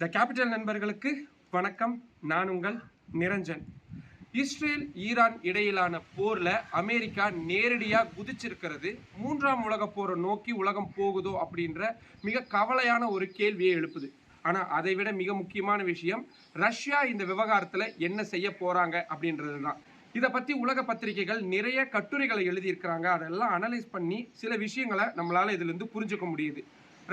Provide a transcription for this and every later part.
The capital நண்பர்களுக்கு வணக்கம். நான் உங்கள் நிரஞ்சன். இஸ்ரேல் ஈரான் இடையிலான போரில் அமெரிக்கா நேரடியாக குதிச்சிருக்கிறது மூன்றாம் உலக போரை நோக்கி உலகம் போகுதோ அப்படின்ற மிக கவலையான ஒரு கேள்வியை எழுப்புது. ஆனால் அதை விட மிக முக்கியமான விஷயம், ரஷ்யா இந்த விவகாரத்தில் என்ன செய்ய போகிறாங்க அப்படின்றது தான். இதை பற்றி உலக பத்திரிகைகள் நிறைய கட்டுரைகளை எழுதியிருக்கிறாங்க. அதெல்லாம் அனலைஸ் பண்ணி சில விஷயங்களை நம்மளால் இதிலிருந்து புரிஞ்சுக்க முடியுது.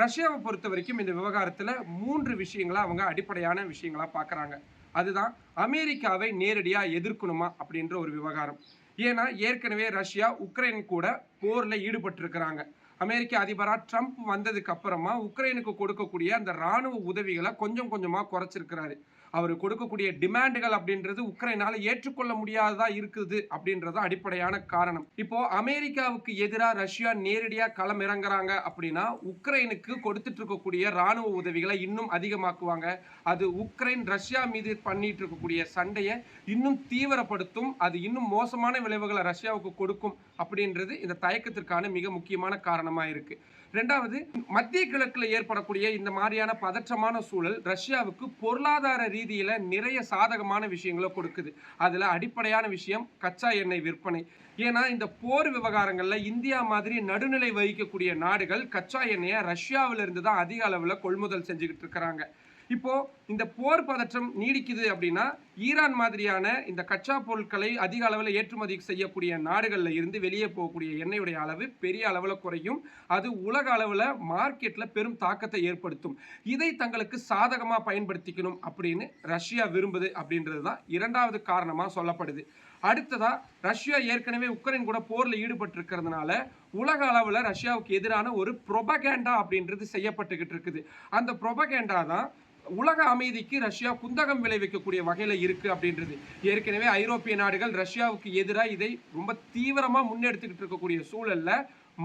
ரஷ்யாவை பொறுத்த வரைக்கும் இந்த விவகாரத்தில் 3 விஷயங்களை அவங்க அடிப்படையான விஷயங்களா பார்க்குறாங்க. அதுதான் அமெரிக்காவை நேரடியாக எதிர்க்கணுமா அப்படின்ற ஒரு விவகாரம். ஏன்னா ஏற்கனவே ரஷ்யா உக்ரைன் கூட போரில் ஈடுபட்டிருக்கிறாங்க. அமெரிக்க அதிபராக ட்ரம்ப் வந்ததுக்கு அப்புறமா உக்ரைனுக்கு கொடுக்கக்கூடிய அந்த இராணுவ உதவிகளை கொஞ்சம் கொஞ்சமாக குறைச்சிருக்கிறாரு. அவர் கொடுக்கக்கூடிய டிமாண்டுகள் அப்படின்றது உக்ரைனால ஏற்றுக்கொள்ள முடியாததா இருக்குது அப்படின்றது அடிப்படையான காரணம். இப்போ அமெரிக்காவுக்கு எதிராக ரஷ்யா நேரடியா களம் இறங்குறாங்க அப்படின்னா உக்ரைனுக்கு கொடுத்துட்டு இருக்கக்கூடிய ராணுவ உதவிகளை இன்னும் அதிகமாக்குவாங்க. அது உக்ரைன் ரஷ்யா மீது பண்ணிட்டு இருக்கக்கூடிய சண்டையை இன்னும் தீவிரப்படுத்தும். அது இன்னும் மோசமான விளைவுகளை ரஷ்யாவுக்கு கொடுக்கும் அப்படின்றது இந்த தயக்கத்திற்கான மிக முக்கியமான காரணமா இருக்கு. ரெண்டாவது, மத்திய கிழக்குல ஏற்படக்கூடிய இந்த மாதிரியான பதற்றமான சூழல் ரஷ்யாவுக்கு பொருளாதார ரீதியில நிறைய சாதகமான விஷயங்களை கொடுக்குது. அதுல அடிப்படையான விஷயம் கச்சா எண்ணெய் விற்பனை. ஏன்னா இந்த போர் விவகாரங்கள்ல இந்தியா மாதிரி நடுநிலை வகிக்கக்கூடிய நாடுகள் கச்சா எண்ணெயை ரஷ்யாவிலிருந்து தான் அதிக அளவுல கொள்முதல் செஞ்சுக்கிட்டு இருக்கிறாங்க. இப்போ இந்த போர் பதற்றம் நீடிக்குது அப்படின்னா ஈரான் மாதிரியான இந்த கச்சா பொருட்களை அதிக அளவில் ஏற்றுமதி செய்யக்கூடிய நாடுகளில் இருந்து வெளியே போகக்கூடிய எண்ணெயுடைய அளவு பெரிய அளவில் குறையும். அது உலக அளவில் மார்க்கெட்டில் பெரும் தாக்கத்தை ஏற்படுத்தும். இதை தங்களுக்கு சாதகமாக பயன்படுத்திக்கணும் அப்படின்னு ரஷ்யா விரும்புது அப்படின்றது தான் இரண்டாவது காரணமாக சொல்லப்படுது. அடுத்ததா, ரஷ்யா ஏற்கனவே உக்ரைன் கூட போரில் ஈடுபட்டு இருக்கிறதுனால உலக அளவில் ரஷ்யாவுக்கு எதிரான ஒரு புரோபகேண்டா அப்படின்றது செய்யப்பட்டுக்கிட்டு இருக்குது. அந்த புரோபகேண்டா தான் உலக அமைதிக்கு ரஷ்யா குந்தகம் விளைவிக்கக்கூடிய வகையில் இருக்கு அப்படின்றது. ஏற்கனவே ஐரோப்பிய நாடுகள் ரஷ்யாவுக்கு எதிராக இதை ரொம்ப தீவிரமாக முன்னெடுத்துக்கிட்டு இருக்கக்கூடிய சூழல்ல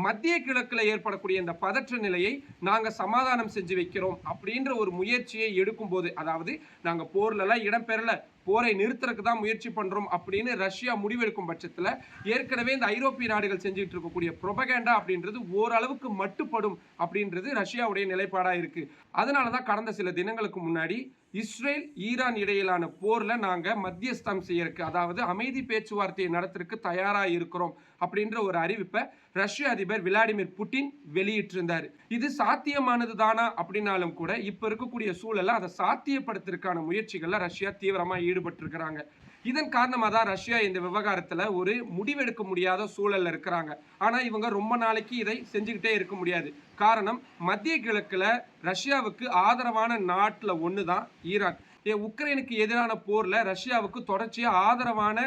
மத்திய கிழக்கில் ஏற்படக்கூடிய இந்த பதற்ற நிலையை நாங்கள் சமாதானம் செஞ்சு வைக்கிறோம் அப்படின்ற ஒரு முயற்சியை எடுக்கும் போது, அதாவது நாங்கள் போர்லலாம் இடம்பெறல, போரை நிறுத்துறதுக்கு தான் முயற்சி பண்றோம் அப்படின்னு ரஷ்யா முடிவெடுக்கும் பட்சத்தில் ஏற்கனவே இந்த ஐரோப்பிய நாடுகள் செஞ்சுட்டு இருக்கக்கூடிய புரோபகேண்டா அப்படின்றது ஓரளவுக்கு மட்டுப்படும் அப்படின்றது ரஷ்யாவுடைய நிலைப்பாடா இருக்கு. அதனாலதான் கடந்த சில தினங்களுக்கு முன்னாடி இஸ்ரேல் ஈரான் இடையிலான போர்ல நாங்க மத்தியஸ்தம் செய்யறதுக்கு, அதாவது அமைதி பேச்சுவார்த்தையை நடத்துறதுக்கு தயாரா இருக்கிறோம் அப்படின்ற ஒரு அறிவிப்பை ரஷ்ய அதிபர் விளாடிமிர் புட்டின் வெளியிட்டிருந்தார். இது சாத்தியமானது தானா அப்படின்னாலும் கூட இப்ப இருக்கக்கூடிய சூழலை அதை சாத்தியப்படுத்துறதுக்கான முயற்சிகள்ல ரஷ்யா தீவிரமா ஈடுபட்டிருக்கிறாங்க. இதன் காரணமாக தான் ரஷ்யா இந்த விவகாரத்தில் ஒரு முடிவெடுக்க முடியாத சூழல்ல இருக்கிறாங்க. ஆனால் இவங்க ரொம்ப நாளைக்கு இதை செஞ்சுக்கிட்டே இருக்க முடியாது. காரணம், மத்திய கிழக்குல ரஷ்யாவுக்கு ஆதரவான நாட்டில் ஒன்று தான் ஈரான். உக்ரைனுக்கு எதிரான போர்ல ரஷ்யாவுக்கு தொடர்ச்சியா ஆதரவான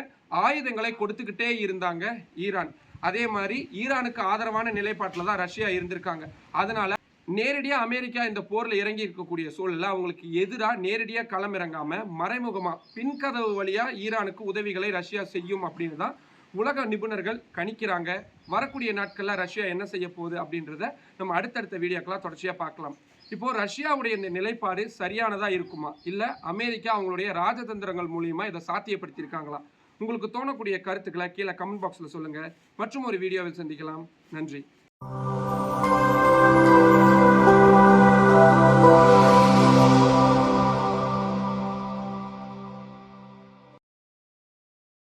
ஆயுதங்களை கொடுத்துக்கிட்டே இருந்தாங்க ஈரான். அதே மாதிரி ஈரானுக்கு ஆதரவான நிலைப்பாட்டில் தான் ரஷ்யா இருந்திருக்காங்க. அதனால நேரடியாக அமெரிக்கா இந்த போரில் இறங்கி இருக்கக்கூடிய சூழலில் அவங்களுக்கு எதிராக நேரடியாக களம் இறங்காமல் மறைமுகமாக பின்கதவு வழியாக ஈரானுக்கு உதவிகளை ரஷ்யா செய்யும் அப்படின்னு தான் உலக நிபுணர்கள் கணிக்கிறாங்க. வரக்கூடிய நாட்களில் ரஷ்யா என்ன செய்ய போகுது அப்படின்றத நம்ம அடுத்தடுத்த வீடியோக்கெல்லாம் தொடர்ச்சியாக பார்க்கலாம். இப்போது ரஷ்யாவுடைய இந்த நிலைப்பாடு சரியானதாக இருக்குமா, இல்லை அமெரிக்கா அவங்களுடைய ராஜதந்திரங்கள் மூலியமாக இதை சாத்தியப்படுத்தியிருக்காங்களா? உங்களுக்கு தோணக்கூடிய கருத்துக்களை கீழே கமெண்ட் பாக்ஸில் சொல்லுங்கள். மற்றும் ஒரு வீடியோவில் சந்திக்கலாம். நன்றி.